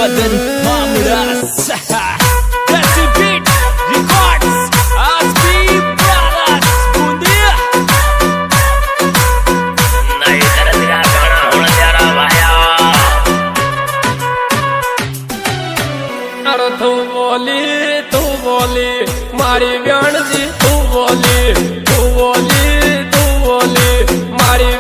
મદન મામડાસ દેસી bit records આસપી brothers બુંદિયા નહીં તરતરા ગાણા હોળ જરા વાયા અરે તું બોલી મારી વ્યાણજી તું બોલી મારી